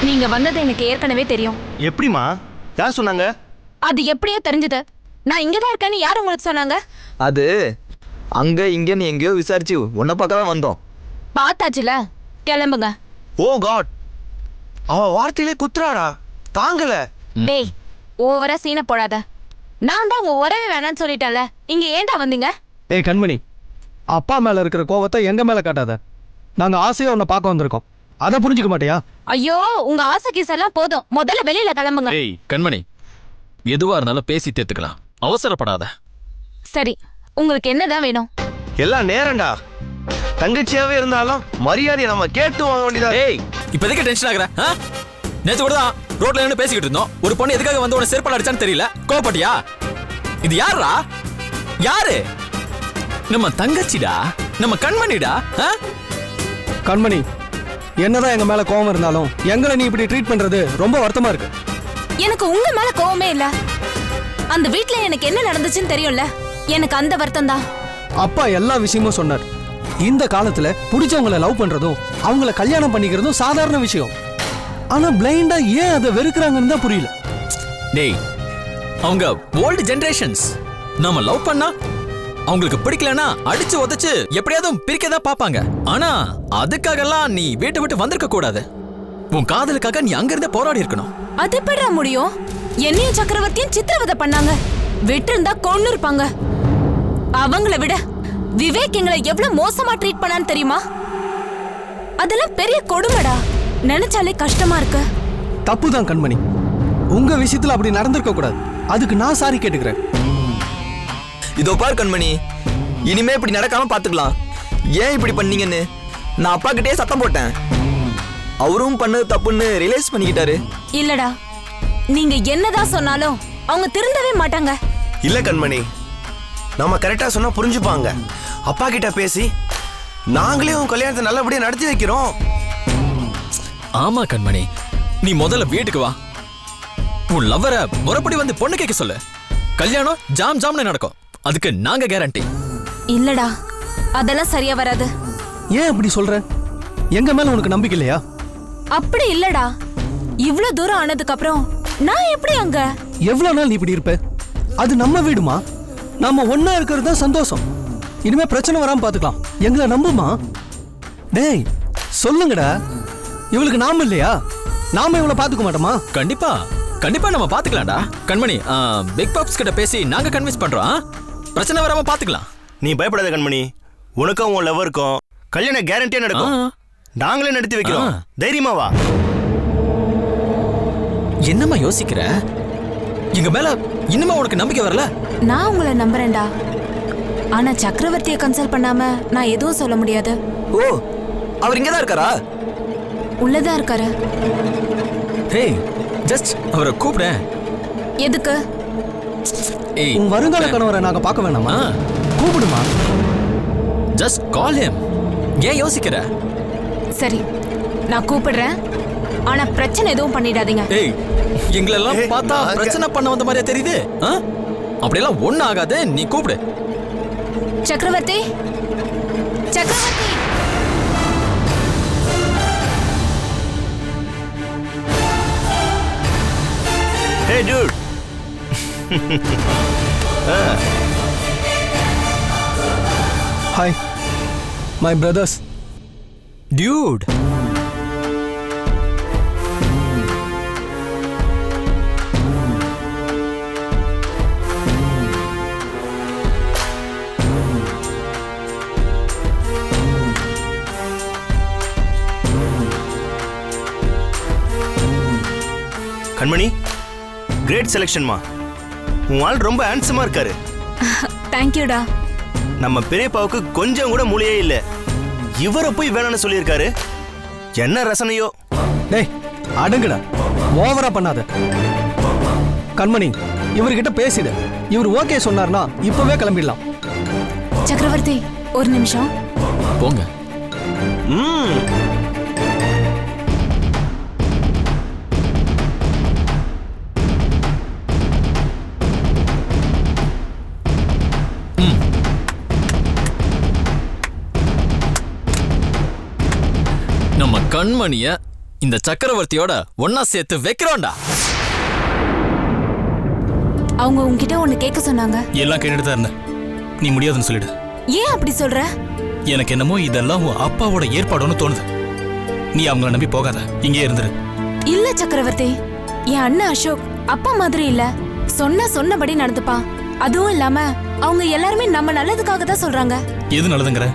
நீங்க வந்தது எனக்கு ஏற்கனவே தெரியும். எப்படிமா? யார் சொன்னாங்க? அது எப்படியோ தெரிஞ்சது. நான் இங்கதான் இருக்கேன்னு யார் உங்களுக்கு சொன்னாங்க? அது அங்க இங்கன்னு எங்கேயோ விசாரிச்சு உன்னை பார்க்க தான் வந்தோம். பார்த்தாச்சுல, கிளம்புங்க. ஓ காட், அவ வார்த்தையிலே குத்துறாடா, தாங்கல. டேய், ஓவரா சீனை போடாத. நான் தான் உங்க உறவே வேணான்னு சொல்லிட்டேன்ல. இங்க ஏன்டா வந்தீங்க? ஏய் கண்மணி, அப்பா மேல இருக்கிற கோவத்தை எங்க மேல காட்டாத. நாங்க ஆசையா உன்னை பார்க்க வந்திருக்கோம், அதை புரிஞ்சுக்க மாட்டியா? ஐயோ, உங்க ஆசை கீஸ் எல்லாம் போதும். முதல்ல வெளியில கிளம்புங்க. ஏய் கண்மணி, எதுவா இருந்தாலும் பேசி தேத்துக்கலாம், அவசரப்படாத. சரி, உங்களுக்கு என்னதான் வேணும்? எல்லாம் நேரம்டா. தங்கச்சியாவே இருந்தாலும் மரியாதையை நம்ம கேட்டு வாங்க வேண்டியதா. ஏய், இப்ப எதுக்கு டென்ஷன் ஆகுற? நேத்து கூட தான் ரோட்ல நின்னு பேசிக்கிட்டு இருந்தோம். ஒரு பொண்ணு எதுக்காக வந்து உன செருப்பால அடிச்சான்னு தெரியல. கோவப்பட்டியா? இது யாரா? யாரு? நம்ம தங்கச்சிடா, நம்ம கண்மணிடா. கண்மணி, என்னதான் எங்க மேல கோவம் இருந்தாலும் எங்களை நீ இப்படி ட்ரீட் பண்றது ரொம்ப வருத்தமா இருக்கு. எனக்கு உங்க மேல கோவமே இல்ல. அந்த வீட்ல எனக்கு என்ன நடந்துச்சுன்னு தெரியும்ல. எனக்கு அந்த வருத்தம் தான். அப்பா எல்லா விஷயமும் சொன்னார். இந்த காலத்துல பிடிச்சவங்களை லவ் பண்றதும் அவங்கள கல்யாணம் பண்ணிக்கிறதும் சாதாரண விஷயம். ஆனா பிளைண்டா ஏன் அதை வெறுக்கிறாங்கன்னு தான் புரியல. டேய், அவங்க ஓல்டு ஜெனரேஷன்ஸ். நாம லவ் பண்ணா அவங்களுக்கு பிடிக்கலனா அடிச்சு உதைச்சு எப்படியாவது பிரிக்கதான் பாப்பாங்க. ஆனா அதுக்காகலாம் நீ வீட்டை விட்டு வந்திருக்க கூடாது. உன் காதலுக்காக நீ அங்க இருந்தே போராடி இருக்கணும். அது எப்படிடா முடியும்? என்னையும் சக்கரவர்த்தியும் சித்திரவதை பண்ணாங்க. விட்டு இருந்தா கொன்னு இருப்பாங்க. அவங்கள விட விவேக் எங்களை எவ்வளவு மோசமா ட்ரீட் பண்ணான்னு தெரியுமா? அதெல்லாம் பெரிய கொடுமைடா. நினைச்சாலே கஷ்டமா இருக்கு. தப்புதான் கண்மணி, உங்க விஷயத்துல அப்படி நடந்திருக்க கூடாது. அதுக்கு நான் சாரி கேட்டுக்கிறேன். இதோ பார் கண்மணி, இனிமே இப்படி நடக்காம பாத்துக்கலாம். ஏன் இப்படி பண்ணீங்கன்னு நான் அப்பா கிட்டே சத்தம் போட்டேன். அவரும் பண்ணது தப்புன்னு ரியலைஸ் பண்ணிக்கிட்டாரு. இல்லடா, நீங்க என்னதான் சொன்னாலும் அவங்க திருந்தவே மாட்டாங்க. இல்ல கண்மணி, நம்ம கரெக்டா சொன்னா புரிஞ்சுப்பாங்க. அப்பா கிட்ட பேசி நாங்களே உன் கல்யாணத்தை நல்லபடியா நடத்தி வைக்கிறோம். ஆமா கண்மணி, நீ முதல்ல வீட்டுக்கு வா. உன் லவ்வரை முறைப்படி வந்து பொண்ணு கேட்க சொல்லு. கல்யாணம் ஜாம் ஜாம்னு நடக்கும். அதுக்கு நாங்க கேரண்டி. இல்லடா, அதெல்லாம் சரியா வராது. ஏன் அப்படி சொல்ற? எங்க மேல உனக்கு நம்பிக்கை இல்லையா? அப்படி இல்லடா. இவ்வளவு தூரம் ஆனதுக்கு அப்புறம் நான் எப்படி அங்க? எவ்வளவு நாள் நீ இப்படி இருப்ப? அது நம்ம வீடுமா, நாம ஒன்னா இருக்கிறது தான் சந்தோஷம். இனிமே பிரச்சனை வராம பாத்துக்கலாம். எங்களை நம்புமா? டேய் சொல்லுங்கடா, இவளுக்கு நாம இல்லையா? நாம இவளை பாத்துக்க மாட்டோமா? கண்டிப்பா கண்டிப்பா நம்ம பாத்துக்கலாம்டா. கண்மணி, பிக் பாப்ஸ் கிட்ட பேசி நாங்க கன்வின்ஸ் பண்றோம். பிரச்சனை வராம பாத்துக்கலாம். நீ பயப்படாத கண்மணி, உனக்கும் உன் லவ்வருக்கும் கல்யாணம் கேரண்டியா நடக்கும். நாங்களே நடத்தி வைக்கிறோம். தைரியமா வா. என்னம்மா யோசிக்கிற? எங்க மேல இன்னுமா உனக்கு நம்பிக்கை வரல? நான் உங்களை நம்புறேன்டா. ஆனா சக்கரவர்த்தியை கன்சல்ட் பண்ணாம நான் எதுவும் சொல்ல முடியாது. ஓ, அவர் இங்கதான் இருக்காரா? உள்ளதா இருக்காரு. ஹேய், ஜஸ்ட் அவரை கூப்பிடு. எதுக்கு? ஏய், உன் வருங்கால கணவரை நாங்க பார்க்க வேணாமா? கூப்பிடுமா. Just call him. ஏன் யோசிக்கிற? சரி, நான் கூப்பிடுறேன். ஆனா பிரச்சனை எதுவும் பண்ணிடாதீங்க. ஏய், எங்களெல்லாம் பார்த்தா பிரச்சனை பண்ண வந்த மாதிரியா தெரியுது? அப்படியெல்லாம் ஒண்ணு ஆகாது. நீ கூப்பிடு. சக்கரவர்த்தி, சக்கரவர்த்தி. Hey dude. Hi, my brothers. Dude. Kanmani, great செலக்ஷன்மா. உன் ஆள் ரொம்ப ஹேண்ட்ஸமா இருக்காரு. தேங்க்யூடா. நம்ம பெரியப்பாவுக்கு கொஞ்சம் கூட மூளையே இல்ல. இவரை போய் வேணான்னு சொல்லியிருக்காரு. என்ன ரசனையோ. டேய் அடங்குடா, ஓவரா பண்ணாத. கண்மணி, இவர்கிட்ட பேசிடு. இவர் ஓகே சொன்னார்னா இப்பவே கிளம்பிடலாம். சக்கரவர்த்தி, ஒரு நிமிஷம். போங்க. நம்ம கண்மணிய இந்த சக்கரவர்த்தியோட ஒன்னா சேர்த்து வைக்கிறோம்டா. அவங்க உன்கிட்ட ஒண்ணு கேட்க சொன்னாங்க. எல்லாம் கேட்டுட்டு தான் இருந்தேன். நீ முடியாதுன்னு சொல்லிடு. ஏன் அப்படி சொல்ற? எனக்கு என்னமோ இதெல்லாம் உன் அப்பாவோட ஏற்பாடுன்னு தோணுது. நீ அவங்கள நம்பி போகாத, இங்கே இருந்துரு. இல்ல சக்கரவர்த்தி, என் அண்ணன் அசோக் அப்பா மாதிரி இல்ல. சொன்னபடி நடந்துப்பான். அதுவும் இல்லாம அவங்க எல்லாருமே நம்ம நல்லதுக்காக தான் சொல்றாங்க. எது நல்லதுங்கிற?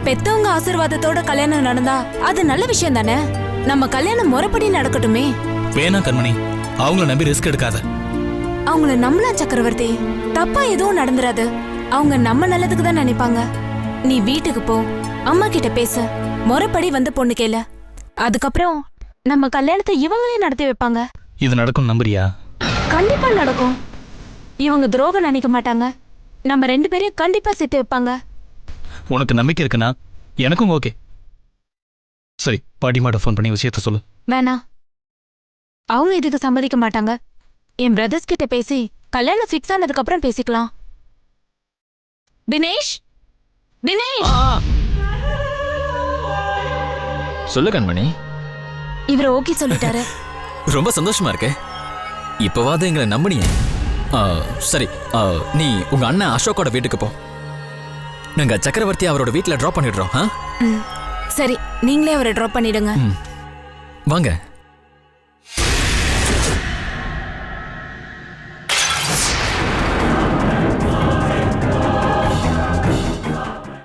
பெத்தவங்க ஆசீர்வாதத்தோட கல்யாணம் நடந்தா அது நல்ல விஷயம் தானே. நம்ம கல்யாணம் முறைப்படி நடக்கட்டுமே. வேணா கண்மணி, அவங்கள நம்பி ரிஸ்க் எடுக்காத. அவங்கள நம்பலாம் சக்கரவர்த்தி. தப்பா எதுவும் நடந்துராது. அவங்க நம்ம நல்லதுக்கு தான் நினைப்பாங்க. நீ வீட்டுக்கு போ, அம்மா கிட்ட பேச, முறைப்படி வந்து பொண்ணு கேளு. அதுக்கப்புறம் நம்ம கல்யாணத்தை இவங்களே நடத்தி வைப்பாங்க. இது நடக்கும் நம்புறியா? கண்டிப்பா நடக்கும். இவங்க துரோகம் நினைக்க மாட்டாங்க. நம்ம 2 பேரையும் கண்டிப்பா சேர்த்து வைப்பாங்க. உனக்கு நம்பிக்கை இருக்குன்னா எனக்கும் ஓகே. சரி, பாட்டிமாட்ட ஃபோன் பண்ணி விஷயத்த சொல்லு. வேணாம், அவங்க இதுக்கு சம்மதிக்க மாட்டாங்க. என் பிரதர்ஸ் கிட்ட பேசி கல்யாணம் ஃபிக்ஸ் ஆனதுக்கு அப்புறம் பேசிக்கலாம். தினேஷ், தினேஷ், சொல்லு கண்மணி. இவர் ஓகே சொல்லிட்டாரு. ரொம்ப சந்தோஷமா இருக்கு. இப்பவாது எங்களை நம்பினிய. சரி, நீ உங்க அண்ணன் அசோக்கோட வீட்டுக்கு போ. நாங்க சக்கரவர்த்தி அவரோட வீட்டுல டிராப் பண்ணிடுறோம். சரி, நீங்களே அவரை டிராப் பண்ணிடுங்க. வாங்க.